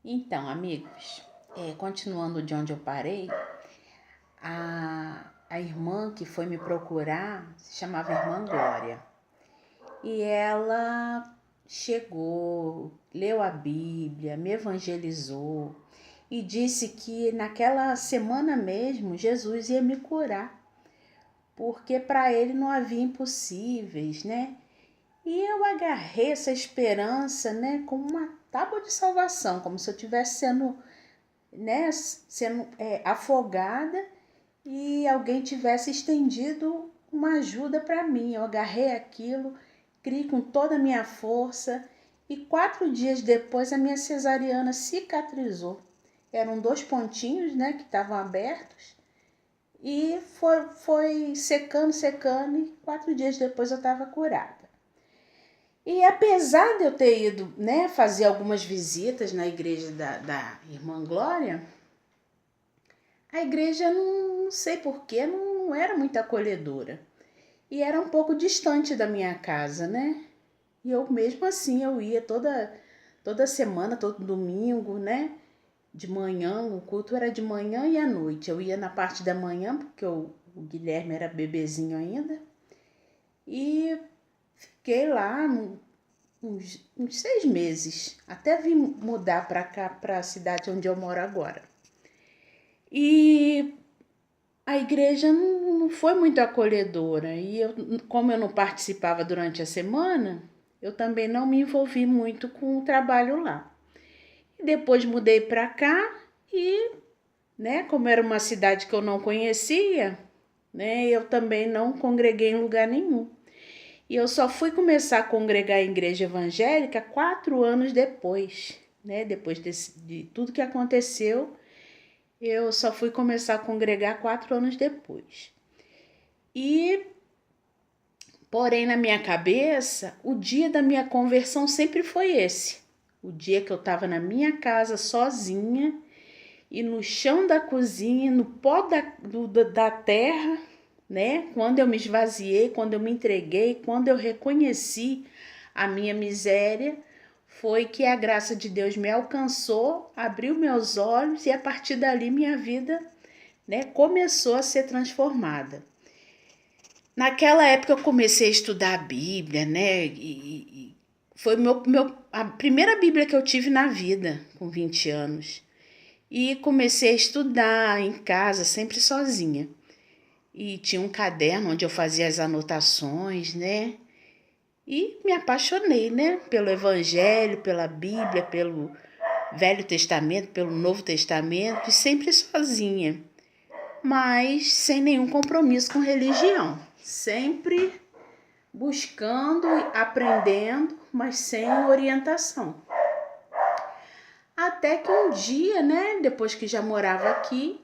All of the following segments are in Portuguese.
Então, amigos, continuando de onde eu parei, a irmã que foi me procurar se chamava Irmã Glória. E ela chegou, leu a Bíblia, me evangelizou e disse que naquela semana mesmo Jesus ia me curar, porque para ele não havia impossíveis, né? E eu agarrei essa esperança, né, como uma tábua de salvação, como se eu estivesse sendo afogada e alguém tivesse estendido uma ajuda para mim. Eu agarrei aquilo, criei com toda a minha força e 4 dias depois a minha cesariana cicatrizou. Eram 2 pontinhos, né, que estavam abertos e foi secando, secando e 4 dias depois eu estava curada. E apesar de eu ter ido, né, fazer algumas visitas na igreja da Irmã Glória, a igreja, não sei porquê, não era muito acolhedora. E era um pouco distante da minha casa, né? E eu mesmo assim, eu ia toda semana, todo domingo, né? De manhã, o culto era de manhã e à noite. Eu ia na parte da manhã, porque o Guilherme era bebezinho ainda. E fiquei lá uns 6 meses, até vim mudar para cá, para a cidade onde eu moro agora. E a igreja não foi muito acolhedora e como eu não participava durante a semana, eu também não me envolvi muito com o trabalho lá. E depois mudei para cá e, né, como era uma cidade que eu não conhecia, né, eu também não congreguei em lugar nenhum. E eu só fui começar a congregar em igreja evangélica 4 anos depois, né? Depois de tudo que aconteceu, eu só fui começar a congregar 4 anos depois. E, porém, na minha cabeça, o dia da minha conversão sempre foi esse. O dia que eu estava na minha casa sozinha e no chão da cozinha, no pó da terra, né? Quando eu me esvaziei, quando eu me entreguei, quando eu reconheci a minha miséria, foi que a graça de Deus me alcançou, abriu meus olhos e a partir dali minha vida, né, começou a ser transformada. Naquela época eu comecei a estudar a Bíblia, né? E foi a primeira Bíblia que eu tive na vida, com 20 anos. E comecei a estudar em casa, sempre sozinha. E tinha um caderno onde eu fazia as anotações, né? E me apaixonei, né? Pelo Evangelho, pela Bíblia, pelo Velho Testamento, pelo Novo Testamento, e sempre sozinha, mas sem nenhum compromisso com religião. Sempre buscando, aprendendo, mas sem orientação. Até que um dia, né? Depois que já morava aqui,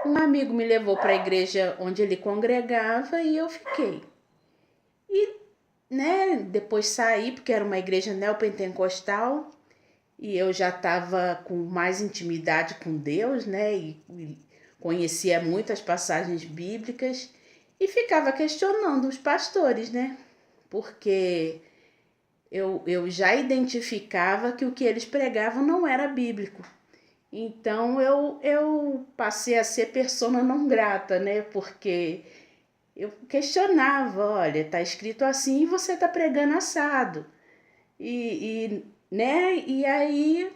um amigo me levou para a igreja onde ele congregava e eu fiquei. E, né, depois saí, porque era uma igreja neopentecostal e eu já estava com mais intimidade com Deus, né, e conhecia muitas passagens bíblicas e ficava questionando os pastores, né, porque eu já identificava que o que eles pregavam não era bíblico. Então eu passei a ser persona não grata, né? Porque eu questionava, olha, tá escrito assim e você tá pregando assado. Né? E aí,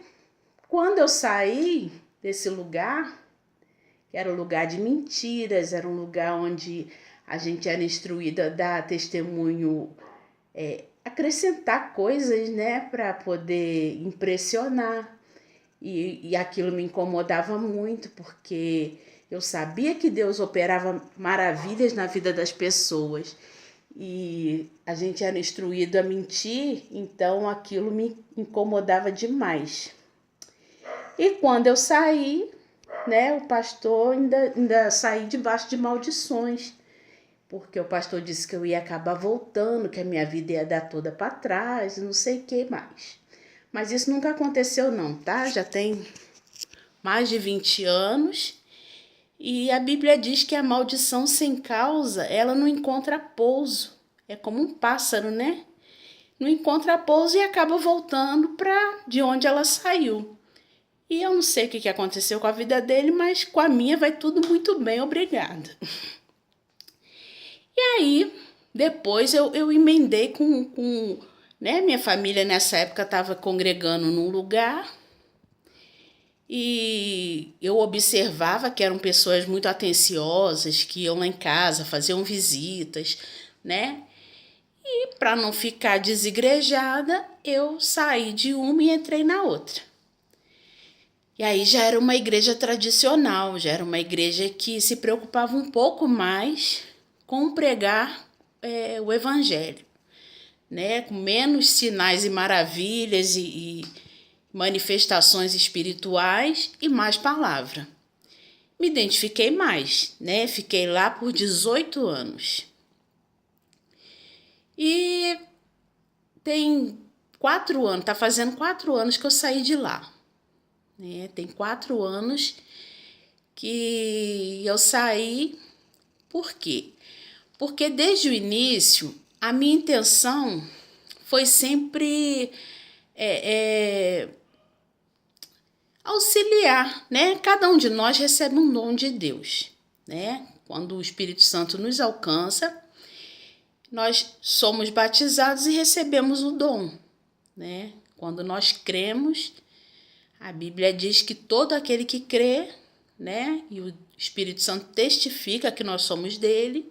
quando eu saí desse lugar, que era um lugar de mentiras, era um lugar onde a gente era instruída a dar testemunho, acrescentar coisas, né? Para poder impressionar. E aquilo me incomodava muito, porque eu sabia que Deus operava maravilhas na vida das pessoas. E a gente era instruído a mentir, então aquilo me incomodava demais. E quando eu saí, né, o pastor ainda saí debaixo de maldições, porque o pastor disse que eu ia acabar voltando, que a minha vida ia dar toda para trás, não sei o que mais. Mas isso nunca aconteceu não, tá? Já tem mais de 20 anos e a Bíblia diz que a maldição sem causa, ela não encontra pouso. É como um pássaro, né? Não encontra pouso e acaba voltando para de onde ela saiu. E eu não sei o que aconteceu com a vida dele, mas com a minha vai tudo muito bem, obrigada. E aí, depois eu emendei né? Minha família nessa época estava congregando num lugar e eu observava que eram pessoas muito atenciosas, que iam lá em casa, faziam visitas, né? E para não ficar desigrejada, eu saí de uma e entrei na outra. E aí já era uma igreja tradicional, já era uma igreja que se preocupava um pouco mais com pregar o evangelho, né? Com menos sinais e maravilhas e manifestações espirituais e mais palavra. Me identifiquei mais, né? Fiquei lá por 18 anos. E tem 4 anos, tá fazendo 4 anos que eu saí de lá. Né? Tem 4 anos que eu saí. Por quê? Porque desde o início a minha intenção foi sempre auxiliar, né? Cada um de nós recebe um dom de Deus, né? Quando o Espírito Santo nos alcança, nós somos batizados e recebemos o dom, né? Quando nós cremos, a Bíblia diz que todo aquele que crê, né? E o Espírito Santo testifica que nós somos dele,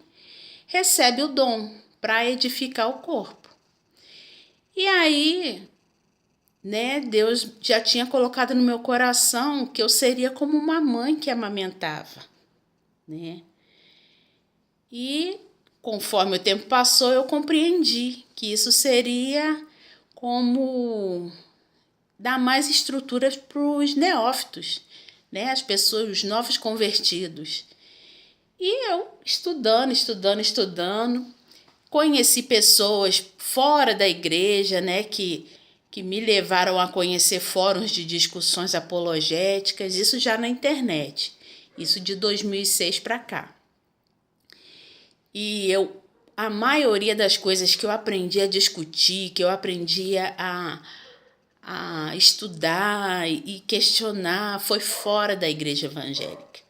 recebe o dom para edificar o corpo. E aí, né, Deus já tinha colocado no meu coração que eu seria como uma mãe que amamentava, né? E conforme o tempo passou, eu compreendi que isso seria como dar mais estruturas para os neófitos, né? As pessoas, os novos convertidos. E eu estudando, conheci pessoas fora da igreja, né, que me levaram a conhecer fóruns de discussões apologéticas, isso já na internet, isso de 2006 para cá. E a maioria das coisas que eu aprendi a discutir, que eu aprendi a estudar e questionar, foi fora da igreja evangélica.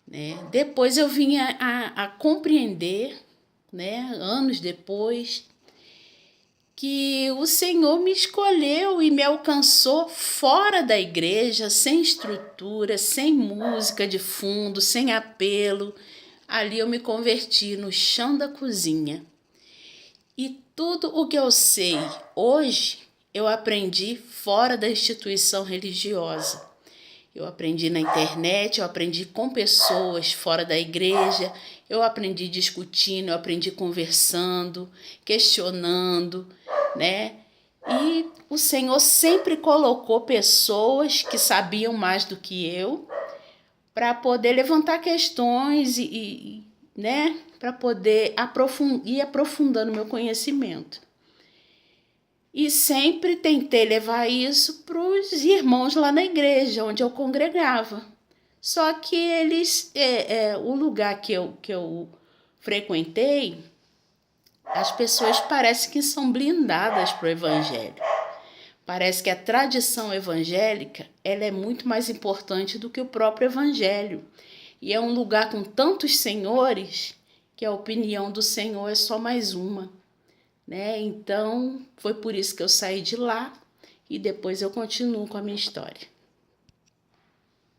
Né? Depois eu vim a compreender, né, anos depois, que o Senhor me escolheu e me alcançou fora da igreja, sem estrutura, sem música de fundo, sem apelo. Ali eu me converti no chão da cozinha. E tudo o que eu sei hoje, eu aprendi fora da instituição religiosa. Eu aprendi na internet, eu aprendi com pessoas fora da igreja, eu aprendi discutindo, eu aprendi conversando, questionando, né? E o Senhor sempre colocou pessoas que sabiam mais do que eu para poder levantar questões né? Para poder ir aprofundando meu conhecimento. E sempre tentei levar isso para os irmãos lá na igreja, onde eu congregava. Só que eles, o lugar que eu frequentei, as pessoas parecem que são blindadas para o evangelho. Parece que a tradição evangélica ela é muito mais importante do que o próprio evangelho. E é um lugar com tantos senhores que a opinião do Senhor é só mais uma. Né? Então, foi por isso que eu saí de lá e depois eu continuo com a minha história.